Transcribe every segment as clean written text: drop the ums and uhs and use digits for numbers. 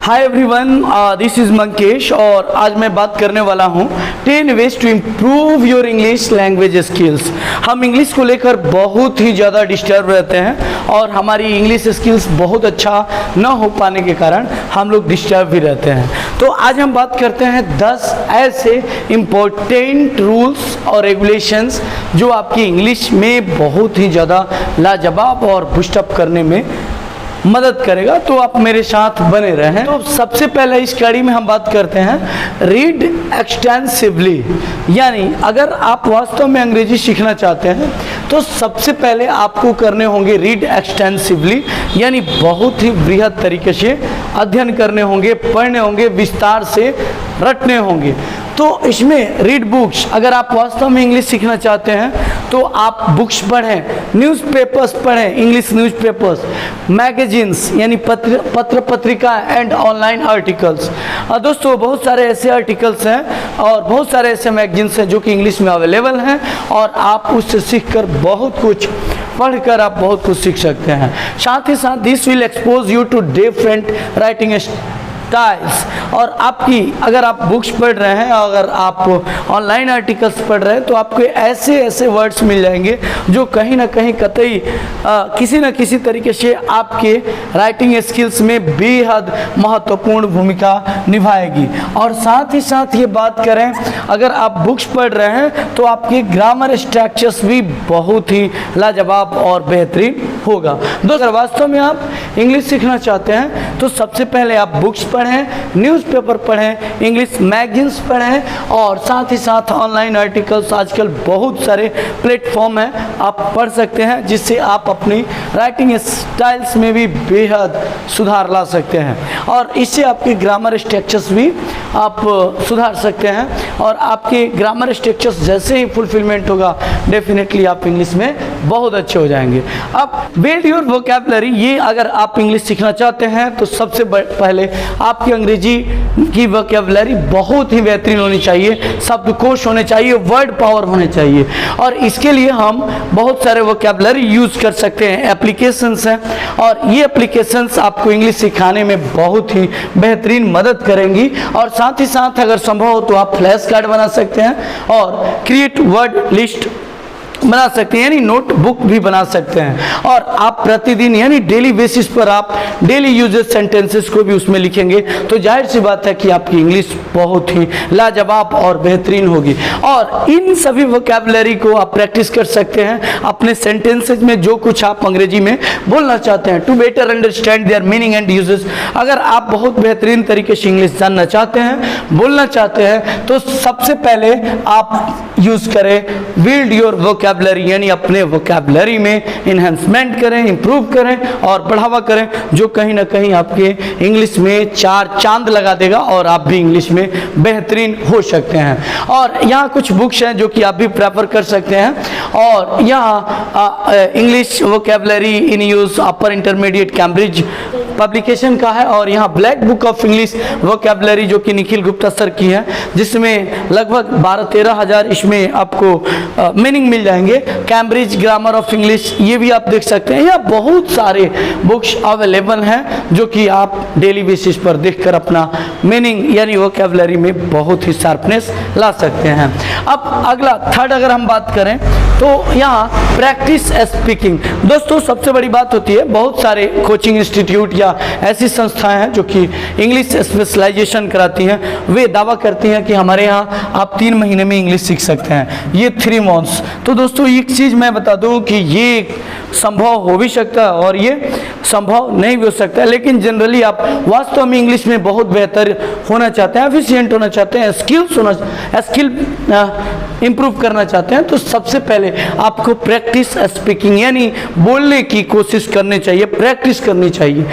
Hi everyone, this is Mankesh और आज मैं बात करने वाला हूँ 10 ways to improve your English language skills. हम इंग्लिश को लेकर बहुत ही ज़्यादा डिस्टर्ब रहते हैं और हमारी इंग्लिश स्किल्स बहुत अच्छा न हो पाने के कारण हम लोग डिस्टर्ब भी रहते हैं। तो आज हम बात करते हैं 10 ऐसे इम्पोर्टेंट रूल्स और रेगुलेशंस जो आपकी इंग्लिश में बहुत ही ज़्यादा लाजवाब और बूस्टअप करने में मदद करेगा। तो आप मेरे साथ बने रहें। तो सबसे पहले इस कड़ी में हम बात करते हैं रीड एक्सटेंसिवली, यानी अगर आप वास्तव में अंग्रेजी सीखना चाहते हैं तो सबसे पहले आपको करने होंगे रीड एक्सटेंसिवली, यानी बहुत ही बृहद तरीके से अध्ययन करने होंगे, पढ़ने होंगे, विस्तार से रटने होंगे। तो इसमें रीड बुक्स, अगर आप वास्तव में इंग्लिश सीखना चाहते हैं तो आप बुक्स पढ़ें, न्यूज़पेपर्स पढ़ें, इंग्लिश न्यूज़पेपर्स, मैगजीन्स यानी पत्र पत्रिका एंड ऑनलाइन आर्टिकल्स। दोस्तों बहुत सारे ऐसे आर्टिकल्स हैं और बहुत सारे ऐसे मैगजीन्स हैं जो कि इंग्लिश में अवेलेबल हैं और आप उससे सीखकर बहुत कुछ पढ़कर आप बहुत कुछ सीख सकते हैं। साथ ही साथ this will expose you to different writing styles. और आपकी अगर आप बुक्स पढ़ रहे हैं, अगर आप ऑनलाइन आर्टिकल्स पढ़ रहे हैं तो आपको ऐसे ऐसे वर्ड्स मिल जाएंगे जो कहीं ना कहीं कतई किसी न किसी तरीके से आपके राइटिंग स्किल्स में बेहद महत्वपूर्ण भूमिका निभाएगी। और साथ ही साथ ये बात करें, अगर आप बुक्स पढ़ रहे हैं तो आपके ग्रामर स्ट्रक्चर्स भी बहुत ही लाजवाब और बेहतरीन होगा। दोस्तों अगर वास्तव में आप इंग्लिश सीखना चाहते हैं तो सबसे पहले आप बुक्स पढ़ें, न्यूज़पेपर पढ़ें, इंग्लिश मैगजीन्स पढ़ें और साथ ही साथ ऑनलाइन आर्टिकल्स। आजकल बहुत सारे प्लेटफॉर्म हैं, आप पढ़ सकते हैं जिससे आप अपनी राइटिंग स्टाइल्स में भी बेहद सुधार ला सकते हैं और इससे आपके ग्रामर स्ट्रक्चर्स भी आप सुधार सकते हैं। और आपके ग्रामर स्ट्रक्चर्स जैसे ही फुलफिलमेंट होगा डेफिनेटली आप इंग्लिश में बहुत अच्छे हो जाएंगे। अब बिल्ड योर वोकैबुलरी, ये अगर आप इंग्लिश सीखना चाहते हैं तो सबसे पहले आपकी अंग्रेजी की वोकैबुलरी बहुत ही बेहतरीन होनी चाहिए, शब्दकोश होने चाहिए, वर्ड पावर होने चाहिए। और इसके लिए हम बहुत सारे वोकैबुलरी यूज़ कर सकते हैं, एप्लीकेशंस हैं और ये एप्लीकेशंस आपको इंग्लिश सिखाने में बहुत ही बेहतरीन मदद करेंगी। और साथ ही साथ अगर संभव हो तो आप फ्लैश कार्ड बना सकते हैं और क्रिएट वर्ड लिस्ट बना सकते हैं, यानी नोटबुक भी बना सकते हैं। और आप प्रतिदिन यानी डेली बेसिस पर आप डेली यूजेज सेंटेंसेस को भी उसमें लिखेंगे तो जाहिर सी बात है कि आपकी इंग्लिश बहुत ही लाजवाब और बेहतरीन होगी। और इन सभी वोकैबुलरी को आप प्रैक्टिस कर सकते हैं अपने सेंटेंसेज में, जो कुछ आप अंग्रेजी में बोलना चाहते हैं, to better understand their meaning and uses. अगर आप बहुत बेहतरीन तरीके से इंग्लिश जानना चाहते हैं, बोलना चाहते हैं तो सबसे पहले आप यूज़ करें बिल्ड योर वोकैबुलरी, यानी अपने वोकैबुलरी में इन्हेंसमेंट करें, इंप्रूव करें और बढ़ावा करें, जो कहीं ना कहीं आपके इंग्लिश में 4 चांद लगा देगा और आप भी इंग्लिश में बेहतरीन हो सकते हैं। और यहाँ कुछ बुक्स हैं जो कि आप भी प्रेफर कर सकते हैं। और यहाँ इंग्लिश वोकैबुलरी इन यूज़ अपर इंटरमीडिएट कैम्ब्रिज पब्लिकेशन का है और यहाँ black book of English vocabulary जो कि निखिल गुप्ता सर की है, जिसमें लगभग 12-13 हज़ार इसमें आपको मीनिंग मिल जाएंगे। कैम्ब्रिज ग्रामर ऑफ इंग्लिश ये भी आप देख सकते हैं। यहाँ बहुत सारे बुक्स अवेलेबल हैं जो कि आप डेली बेसिस पर देखकर अपना मीनिंग यानी वोकैबुलरी में बहुत ही शार्पनेस ला सकते हैं। अब अगला थर्ड अगर हम बात करें तो यहाँ प्रैक्टिस स्पीकिंग। दोस्तों सबसे बड़ी बात होती है, बहुत सारे कोचिंग इंस्टीट्यूट या ऐसी संस्थाएं हैं जो कि इंग्लिश स्पेशलाइजेशन कराती हैं, वे दावा करती हैं कि हमारे यहाँ आप 3 महीने में इंग्लिश सीख सकते हैं, ये 3 मंथ्स। तो दोस्तों एक चीज़ मैं बता दूं कि ये संभव हो भी सकता है और ये संभव नहीं भी हो सकता है, लेकिन जनरली आप वास्तव में इंग्लिश में बहुत बेहतर होना चाहते हैं, एफिशिएंट होना चाहते हैं, स्किल इंप्रूव करना चाहते हैं तो सबसे पहले आपको प्रैक्टिस स्पीकिंग यानी बोलने की कोशिश करनी चाहिए, प्रैक्टिस करनी चाहिए।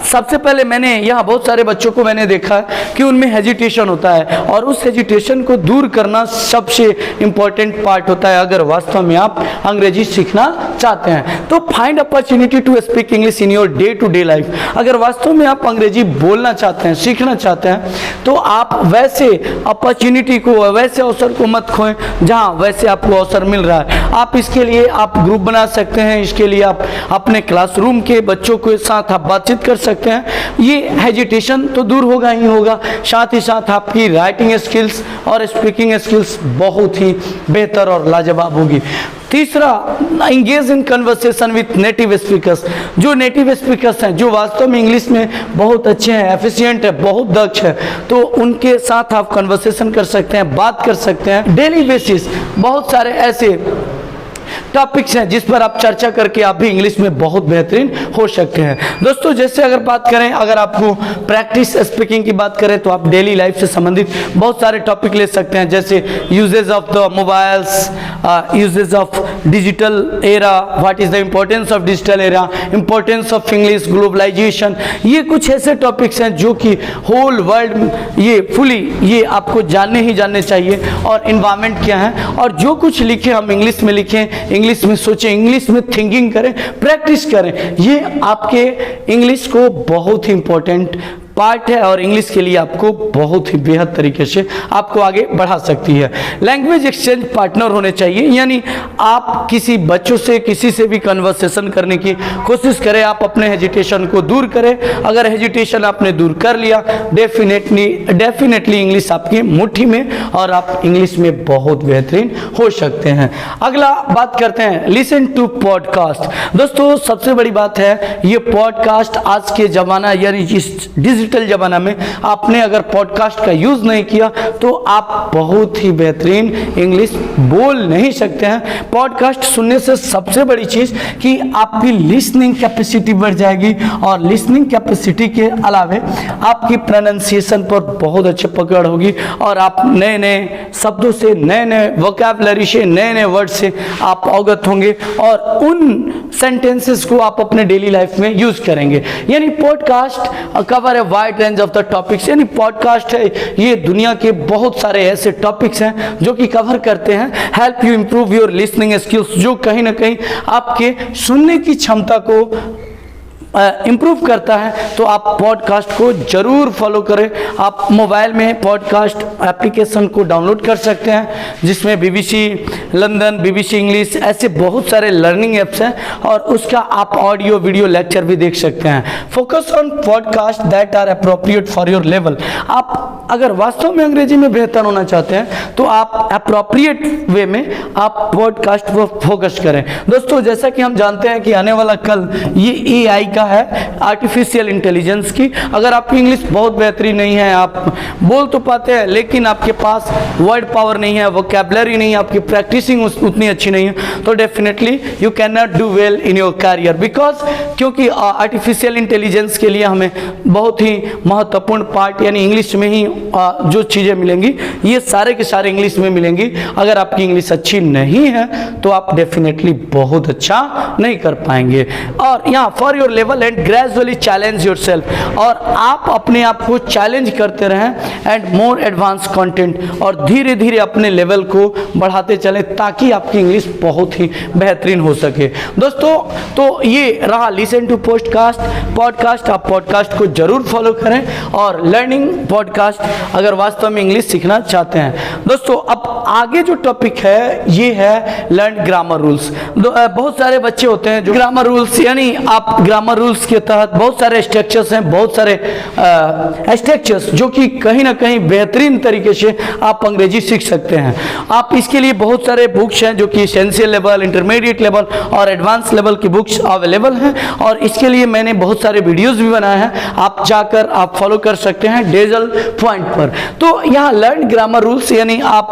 सबसे पहले मैंने यहाँ बहुत सारे बच्चों को मैंने देखा है कि उनमें हेजिटेशन होता है और उस हेजिटेशन को दूर करना सबसे इम्पॉर्टेंट पार्ट होता है अगर वास्तव में आप अंग्रेजी सीखना चाहते हैं। तो find opportunity to speak English in your day to day life. अगर वास्तव में आप अंग्रेजी बोलना चाहते हैं, सीखना चाहते हैं तो आप वैसे अपॉर्चुनिटी को, वैसे अवसर को मत खोएं जहाँ वैसे आपको अवसर मिल रहा है। आप इसके लिए आप ग्रुप बना सकते हैं, इसके लिए आप अपने क्लासरूम के बच्चों के साथ आप बातचीत कर सकते हैं। ये हेजिटेशन तो दूर होगा ही होगा, साथ ही साथ आपकी राइटिंग स्किल्स और स्पीकिंग स्किल्स बहुत ही बेहतर और लाजवाब होगी। तीसरा, engage in conversation with native speakers. जो नेटिव स्पीकर्स हैं, जो वास्तव में इंग्लिश में बहुत अच्छे हैं, एफिशिएंट है, बहुत दक्ष है, तो उनके साथ आप कन्वर्सेशन कर सकते हैं, बात कर सकते हैं। डेली बेसिस बहुत सारे ऐसे टॉपिक्स हैं जिस पर आप चर्चा करके आप भी इंग्लिश में बहुत बेहतरीन हो सकते हैं। दोस्तों, जैसे अगर बात करें, अगर आपको प्रैक्टिस स्पीकिंग की बात करें तो आप डेली लाइफ से संबंधित बहुत सारे टॉपिक ले सकते हैं, जैसे uses of the mobiles, uses of digital era, what is the importance of digital era, importance of English, globalization. ये कुछ ऐसे टॉपिक्स हैं जो कि होल वर्ल्ड ये फुली ये आपको जानने ही जानने चाहिए। और इन्वायरमेंट क्या है, और जो कुछ लिखे हम इंग्लिश में लिखें, इंग्लिश में सोचें, इंग्लिश में थिंकिंग करें, प्रैक्टिस करें। ये आपके इंग्लिश को बहुत ही इंपॉर्टेंट पार्ट है और इंग्लिश के लिए आपको बहुत ही बेहद तरीके से आपको आगे बढ़ा सकती है। लैंग्वेज एक्सचेंज पार्टनर होने चाहिए, यानी आप किसी बच्चों से, किसी से भी कन्वर्सेशन करने की कोशिश करें, आप अपने हेजिटेशन को दूर करें। अगर हेजिटेशन आपने दूर कर लिया, डेफिनेटली इंग्लिश आपकी मुट्ठी में और आप इंग्लिश में बहुत बेहतरीन हो सकते हैं। अगला बात करते हैं, लिसन टू पॉडकास्ट। दोस्तों, सबसे बड़ी बात है ये पॉडकास्ट आज के जमाना यानी इस डिजिटल जमाना में आपने अगर पॉडकास्ट का यूज नहीं किया तो आप बहुत ही बेहतरीन इंग्लिश बोल नहीं सकते हैं। पॉडकास्ट सुनने से सबसे बड़ी चीज कि आपकी लिसनिंग कैपेसिटी बढ़ जाएगी, और लिसनिंग कैपेसिटी के अलावे आपकी प्रोनाउंसिएशन पर बहुत अच्छी पकड़ होगी, और आप नए नए शब्दों से, नए नए वोकैबुलरी से, नए नए वर्ड से आप अवगत होंगे और उन सेंटेंसेस को आप अपने डेली लाइफ में यूज करेंगे। यानी podcast cover a wide range of the topics, यानी पॉडकास्ट है ये दुनिया के बहुत सारे ऐसे टॉपिक्स हैं जो कि कवर करते हैं। Help you improve your listening skills, जो कहीं ना कहीं आपके सुनने की क्षमता को इम्प्रूव करता है। तो आप पॉडकास्ट को जरूर फॉलो करें। आप मोबाइल में पॉडकास्ट एप्लीकेशन को डाउनलोड कर सकते हैं, जिसमें BBC लंदन, BBC इंग्लिश, ऐसे बहुत सारे लर्निंग ऐप्स हैं, और उसका आप ऑडियो वीडियो लेक्चर भी देख सकते हैं। Focus on podcast that are appropriate for your level. आप अगर वास्तव में अंग्रेजी में बेहतर होना चाहते हैं तो आप अप्रोप्रिएट वे में आप पॉडकास्ट पर फोकस करें। दोस्तों, जैसा कि हम जानते हैं कि आने वाला कल ये AI का है, आर्टिफिशियल इंटेलिजेंस की। अगर आपकी इंग्लिश बहुत बेहतरीन नहीं है, आप बोल तो पाते हैं लेकिन आपके पास वर्ड पावर नहीं है, वोकैबुलरी नहीं है, आपकी प्रैक्टिसिंग उतनी अच्छी नहीं है, तो definitely you can not do well in your career. Because क्योंकि आर्टिफिशियल इंटेलिजेंस के लिए हमें बहुत ही महत्वपूर्ण पार्ट यानी इंग्लिश में ही जो चीज़ें मिलेंगी ये सारे के सारे इंग्लिश में मिलेंगी। अगर आपकी इंग्लिश अच्छी नहीं है तो आप डेफिनेटली बहुत अच्छा नहीं कर पाएंगे। और यहाँ for your level and gradually challenge yourself, और आप अपने आप को चैलेंज करते रहें एंड मोर एडवांस कंटेंट, और धीरे धीरे अपने लेवल को बढ़ाते चलें ताकि आपकी इंग्लिश बहुत ही बेहतरीन हो सके। दोस्तों, तो ये रहा लिसन टू पॉडकास्ट। आप पॉडकास्ट को जरूर फॉलो करें और लर्निंग पॉडकास्ट अगर वास्तव में इंग्लिश सीखना चाहते हैं। दोस्तों, अब आगे जो टॉपिक है ये है लर्न ग्रामर रूल्स। बहुत सारे बच्चे होते हैं जो ग्रामर रूल्स, यानी आप ग्रामर रूल्स के तहत बहुत सारे स्ट्रक्चर्स हैं, बहुत सारे स्ट्रक्चर्स जो कि कहीं ना कहीं बेहतरीन तरीके से आप अंग्रेजी सीख सकते हैं। आप इसके लिए बहुत सारे बुक्स हैं जो कि एसेंशियल लेवल, इंटरमीडिएट लेवल और एडवांस लेवल की बुक्स अवेलेबल हैं, और इसके लिए मैंने बहुत सारे वीडियोस भी बनाए हैं, आप जाकर आप फॉलो कर सकते हैं डेजल पॉइंट पर। तो यहाँ लर्न ग्रामर रूल्स, यानी आप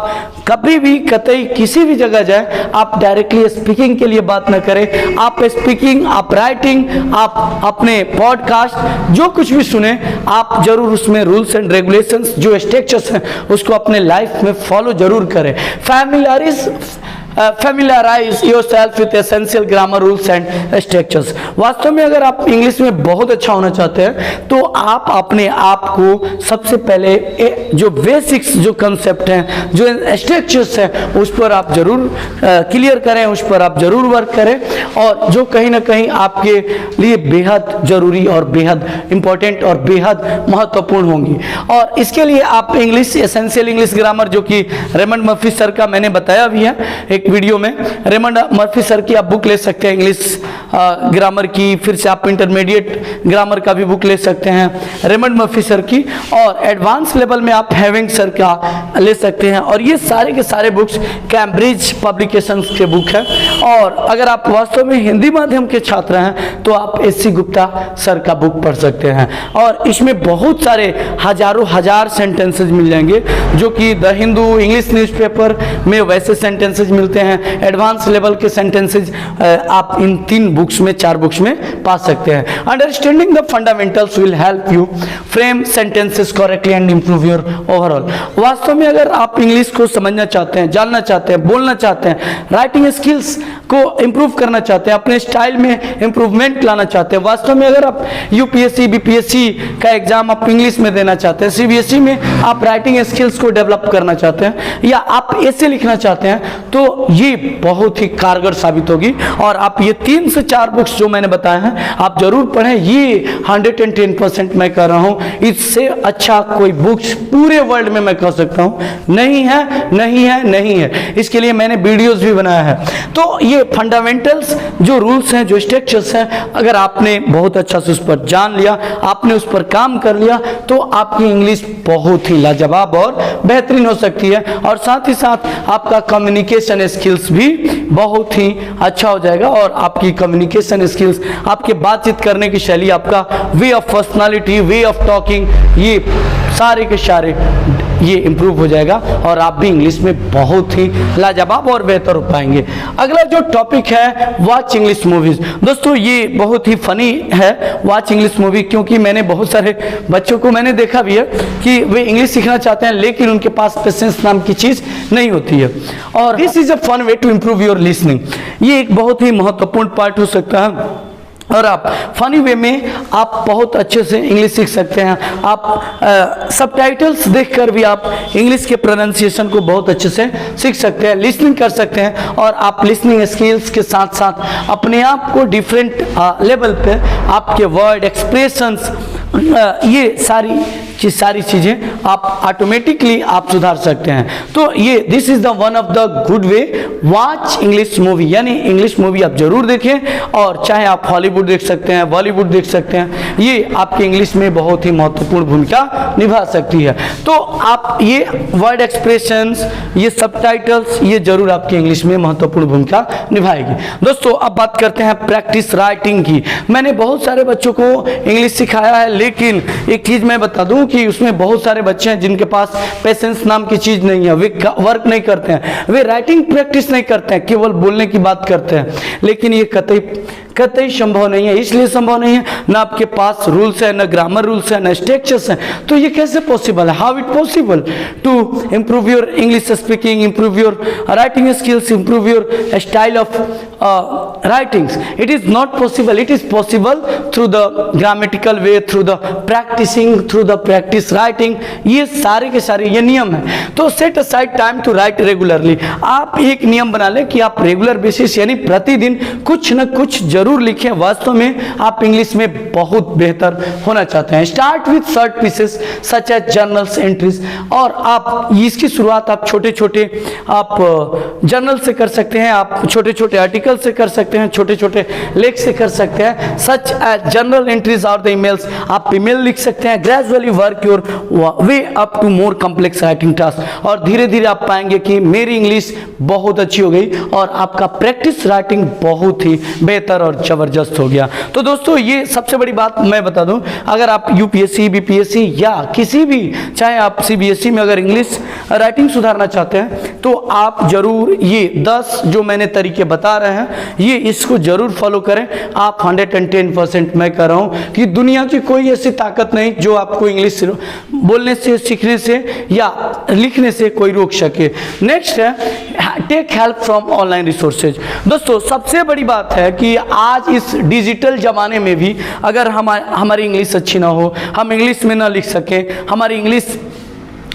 कभी भी कतई किसी भी जगह जाए, आप डायरेक्टली स्पीकिंग के लिए बात न करें। आप स्पीकिंग, आप राइटिंग, आप अपने पॉडकास्ट जो कुछ भी सुने, आप जरूर उसमें रूल्स एंड रेगुलेशंस जो स्ट्रक्चर्स हैं उसको अपने लाइफ में फॉलो जरूर करें। familiarize yourself with essential grammar rules and structures। वास्तव में अगर आप इंग्लिश में बहुत अच्छा होना चाहते हैं तो आप अपने आप को सबसे पहले जो बेसिक्स जो कंसेप्ट हैं, जो स्ट्रक्चर्स हैं, उस पर आप जरूर क्लियर करें, उस पर आप जरूर वर्क करें, और जो कहीं ना कहीं आपके लिए बेहद जरूरी और बेहद इंपॉर्टेंट और बेहद महत्वपूर्ण होंगी। और इसके लिए आप इंग्लिश एसेंशियल इंग्लिश ग्रामर जो कि रेमंड मर्फी सर का मैंने बताया भी है, एक वीडियो में रेमंड मर्फी सर की आप बुक ले सकते हैं इंग्लिश ग्रामर की, फिर से आप इंटरमीडिएट ग्रामर का भी बुक ले सकते हैं रेमंड मर्फी सर की, और एडवांस लेवल में आप हैविंग सर का ले सकते हैं। और ये सारे के सारे बुक्स कैम्ब्रिज पब्लिकेशंस के बुक है। और अगर आप वास्तव में हिंदी माध्यम के छात्र हैं तो आप एस.सी. गुप्ता सर का बुक पढ़ सकते हैं, और इसमें बहुत सारे हजारों हजार सेंटेंसेज मिल जाएंगे जो कि द हिंदू इंग्लिश न्यूज़पेपर में वैसे सेंटेंसेज मिलते हैं। एडवांस लेवल के सेंटेंसेज आप इन 3 बुक्स में 4 बुक्स में पा सकते हैं। Understanding the fundamentals will help you frame sentences correctly and improve your overall. वास्तव में अगर आप इंग्लिश को समझना चाहते हैं, जानना चाहते हैं, बोलना चाहते हैं, राइटिंग स्किल्स को इंप्रूव करना चाहते हैं, अपने स्टाइल में इंप्रूवमेंट लाना चाहते हैं, वास्तव में अगर आप यूपीएससी बीपीएससी का एग्जाम आप इंग्लिश में देना चाहते हैं, सीबीएसई में आप राइटिंग स्किल्स को डेवलप करना चाहते हैं, या आप ऐसे लिखना चाहते हैं, तो ये बहुत ही कारगर साबित होगी। और आप ये 3 से 4 बुक्स जो मैंने बताए हैं आप जरूर पढ़ें। ये 110% मैं कह रहा हूं, इससे अच्छा कोई बुक्स पूरे वर्ल्ड में मैं कह सकता हूं नहीं है, नहीं है, नहीं है। इसके लिए मैंने वीडियोस भी बनाया है। तो ये फंडामेंटल्स जो रूल्स हैं, जो स्ट्रक्चर्स हैं, अगर आपने बहुत अच्छा से उस पर जान लिया, आपने उस पर काम कर लिया, तो आपकी इंग्लिश बहुत ही लाजवाब और बेहतरीन हो सकती है। और साथ ही साथ आपका कम्युनिकेशन स्किल्स भी बहुत ही अच्छा हो जाएगा, और आपकी कम्युनिकेशन स्किल्स, आपके बातचीत करने की शैली, आपका way of personality, way of talking, ये सारे के सारे ये इंप्रूव हो जाएगा, और आप भी इंग्लिश में बहुत ही लाजवाब और बेहतर हो पाएंगे। अगला जो टॉपिक है वॉच इंग्लिश मूवीज। दोस्तों ये बहुत ही फनी है वॉच इंग्लिश मूवी, क्योंकि मैंने बहुत सारे बच्चों को मैंने देखा भी है कि वे इंग्लिश सीखना चाहते हैं लेकिन उनके पास पेशेंस नाम की चीज नहीं होती है। और this is a fun way to improve your listening. ये एक बहुत ही महत्वपूर्ण पार्ट हो सकता है, और आप फनी वे में आप बहुत अच्छे से इंग्लिश सीख सकते हैं। आप सबटाइटल्स देखकर भी आप इंग्लिश के प्रोनाउंसिएशन को बहुत अच्छे से सीख सकते हैं, लिसनिंग कर सकते हैं, और आप लिसनिंग स्किल्स के साथ साथ अपने आप को डिफरेंट लेवल पे आपके वर्ड एक्सप्रेशंस, ये सारी चीज़ें आप ऑटोमेटिकली आप सुधार सकते हैं। तो ये this is the one of the good way watch English movie, यानी इंग्लिश मूवी आप जरूर देखें, और चाहे आप हॉलीवुड देख सकते हैं, बॉलीवुड देख सकते हैं, ये आपके इंग्लिश में बहुत ही महत्वपूर्ण भूमिका निभा सकती है। तो आप ये वर्ड एक्सप्रेशंस, ये सबटाइटल्स, ये जरूर आपके इंग्लिश में महत्वपूर्ण भूमिका निभाएगी। दोस्तों अब बात करते हैं प्रैक्टिस राइटिंग की। मैंने बहुत सारे बच्चों को इंग्लिश सिखाया है, लेकिन एक चीज मैं बता दूं कि उसमें बहुत सारे बच्चे हैं जिनके पास पेशेंस नाम की चीज नहीं है, वे वर्क नहीं करते हैं, वे राइटिंग प्रैक्टिस नहीं करते हैं, केवल बोलने की बात करते हैं। लेकिन ये कतई संभव नहीं है। इसलिए संभव नहीं है, ना आपके पास रूल्स है, ना ग्रामर रूल्स है, ना स्ट्रक्चर्स हैं, तो ये कैसे पॉसिबल है? How it possible to improve your English speaking, improve your writing skills, improve your style of writings? It is not possible. It is possible through the grammatical way, through the practicing, through the practice writing. ये सारे के सारे ये नियम है। तो set aside time to write regularly. आप एक नियम बना लें कि आप रेगुलर बेसिस यानी प्रतिदिन कुछ न कुछ जरूर लिखें। वास्तव में आप इंग्लिश में बहुत बेहतर होना चाहते हैं। Start with short pieces such as journals entries, और आप इसकी शुरुआत आप छोटे छोटे आप जर्नल से कर सकते हैं, आप छोटे छोटे आर्टिकल से कर सकते हैं, छोटे छोटे लेख से कर सकते हैं। सच एज जर्नल एंट्रीज और द ईमेल्स, आप ईमेल लिख सकते हैं। Gradually work your way up to more complex writing task, और धीरे धीरे आप पाएंगे कि मेरी इंग्लिश बहुत अच्छी हो गई और आपका प्रैक्टिस राइटिंग बहुत ही बेहतर और जबरदस्त हो गया। तो दोस्तों ये सबसे बड़ी बात मैं बता दूं, अगर आप यूपीएससी बीपीएससी या किसी भी, चाहे आप सीबीएसई में अगर इंग्लिश राइटिंग सुधारना चाहते हैं तो आप जरूर ये 10 जो मैंने तरीके बता रहे हैं, ये इसको जरूर फॉलो करें। आप 110% मैं कह रहा हूं कि दुनिया की कोई ऐसी ताकत नहीं जो आपको इंग्लिश बोलने से, सीखने से या लिखने से कोई रोक सके। नेक्स्ट है take help from online resources. दोस्तों सबसे बड़ी बात है कि आज इस डिजिटल जमाने में भी अगर हमारी इंग्लिश अच्छी ना हो, हम इंग्लिश में ना लिख सकें, हमारी इंग्लिश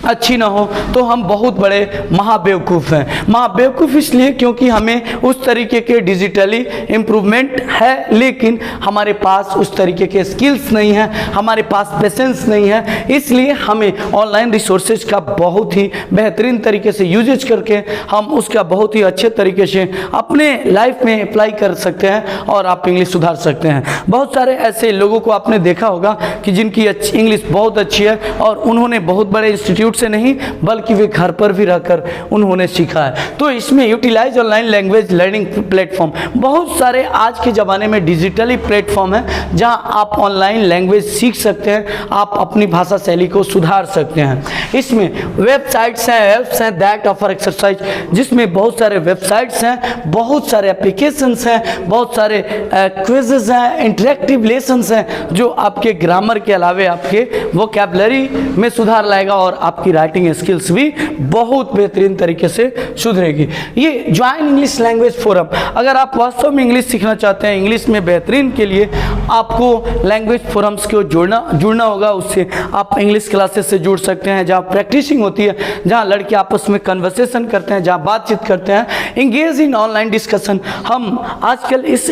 अच्छी ना हो तो हम बहुत बड़े महाबेवकूफ़ हैं। महाबेवकूफ़ इसलिए क्योंकि हमें उस तरीके के डिजिटली इम्प्रूवमेंट है, लेकिन हमारे पास उस तरीके के स्किल्स नहीं है, हमारे पास पेशेंस नहीं है। इसलिए हमें ऑनलाइन रिसोर्सेज का बहुत ही बेहतरीन तरीके से यूजेज करके हम उसका बहुत ही अच्छे तरीके से अपने लाइफ में अप्लाई कर सकते हैं और आप इंग्लिश सुधार सकते हैं। बहुत सारे ऐसे लोगों को आपने देखा होगा कि जिनकी इंग्लिश बहुत अच्छी है और उन्होंने बहुत बड़े इंस्टीट्यूट से नहीं बल्कि वे घर पर भी रहकर उन्होंने सीखा है। तो इसमें utilize online language learning platform, बहुत सारे आज के ज़माने में डिजिटली प्लेटफॉर्म है जहां आप ऑनलाइन लैंग्वेज सीख सकते हैं, आप अपनी भाषा शैली को सुधार सकते हैं। इसमें वेबसाइट्स हैं, ऐप्स हैं दैट ऑफर एक्सरसाइज, जिसमें बहुत सारे वेबसाइट्स हैं, बहुत सारे एप्लीकेशंस हैं, बहुत सारे क्विजेज हैं, इंटरेक्टिव लेसन्स हैं जो आपके ग्रामर के अलावे आपके वोकैबुलरी में सुधार लाएगा और आपकी राइटिंग स्किल्स भी बहुत बेहतरीन तरीके से सुधरेगी। ये ज्वाइन इंग्लिश लैंग्वेज फोरम, अगर आप वास्तव में इंग्लिश सीखना चाहते हैं, इंग्लिश में बेहतरीन के लिए आपको लैंग्वेज फोरम्स को जुड़ना होगा। उससे आप इंग्लिश क्लासेस से जुड़ सकते हैं जहाँ प्रैक्टिसिंग होती है, जहाँ लड़के आपस में कन्वर्सेशन करते हैं, जहाँ बातचीत करते हैं, इंगेज इन ऑनलाइन डिस्कशन। हम आजकल इस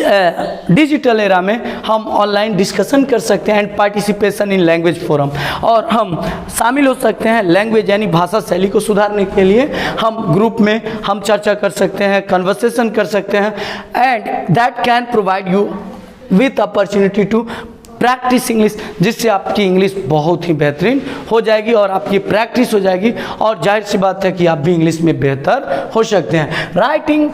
डिजिटल एरा में हम ऑनलाइन डिस्कशन कर सकते हैं and participation in language forum, और हम शामिल हो सकते हैं लैंग्वेज यानी भाषा शैली को सुधारने के लिए। हम ग्रुप में हम चर्चा कर सकते हैं, कन्वर्सेशन कर सकते हैं and that can provide you with opportunity to practice English, जिससे आपकी इंग्लिश बहुत ही बेहतरीन हो जाएगी और आपकी प्रैक्टिस हो जाएगी और जाहिर सी बात है कि आप भी इंग्लिश में बेहतर हो सकते हैं। Writing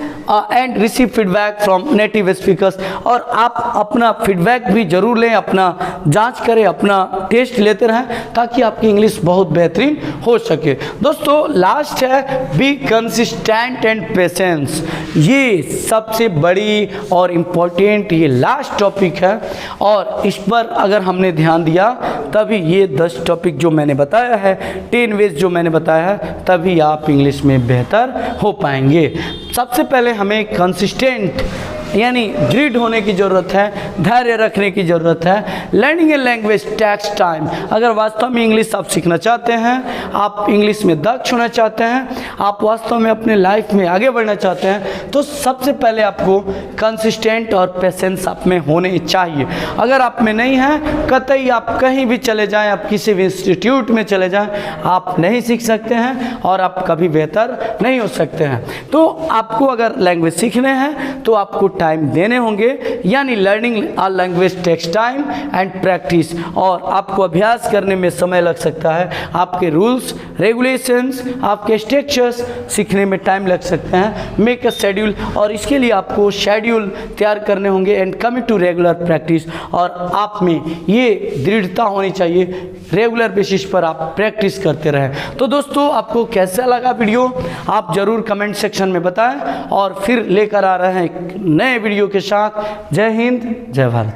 and receive feedback from native speakers, और आप अपना फीडबैक भी जरूर लें, अपना जांच करें, अपना टेस्ट लेते रहें ताकि आपकी इंग्लिश बहुत बेहतरीन हो सके। दोस्तों लास्ट है बी कंसिस्टेंट एंड पेशेंस। ये सबसे बड़ी और इम्पोर्टेंट ये लास्ट टॉपिक है और इस पर अगर हमने ध्यान दिया तभी ये 10 टॉपिक जो मैंने बताया है, 10 वेज जो मैंने बताया है, तभी आप इंग्लिश में बेहतर हो पाएंगे। सबसे पहले हमें कंसिस्टेंट यानी दृढ़ होने की ज़रूरत है, धैर्य रखने की ज़रूरत है। Learning a language takes time. अगर वास्तव में इंग्लिश आप सीखना चाहते हैं, आप इंग्लिश में दक्ष होना चाहते हैं, आप वास्तव में अपने लाइफ में आगे बढ़ना चाहते हैं, तो सबसे पहले आपको कंसिस्टेंट और पेशेंस आप में होने चाहिए। अगर आप में नहीं है, कतई आप कहीं भी चले जाएं, आप किसी भी इंस्टीट्यूट में चले जाएं, आप नहीं सीख सकते हैं और आप कभी बेहतर नहीं हो सकते हैं। तो आपको अगर लैंग्वेज सीखने हैं तो आपको टाइम देने होंगे, यानी learning a language takes time and practice, और आपको अभ्यास करने में समय लग सकता है। आपके रूल्स रेगुलेशंस, आपके स्ट्रक्चर्स सीखने में टाइम लग सकते हैं। मेक अ शेड्यूल, और इसके लिए आपको शेड्यूल तैयार करने होंगे and commit to regular practice, और आप में ये दृढ़ता होनी चाहिए, रेगुलर बेसिस पर आप प्रैक्टिस करते रहें। तो दोस्तों आपको कैसा लगा वीडियो आप ज़रूर कमेंट सेक्शन में बताएं, और फिर लेकर आ रहे हैं एक नए वीडियो के साथ। जय हिंद, जय भारत।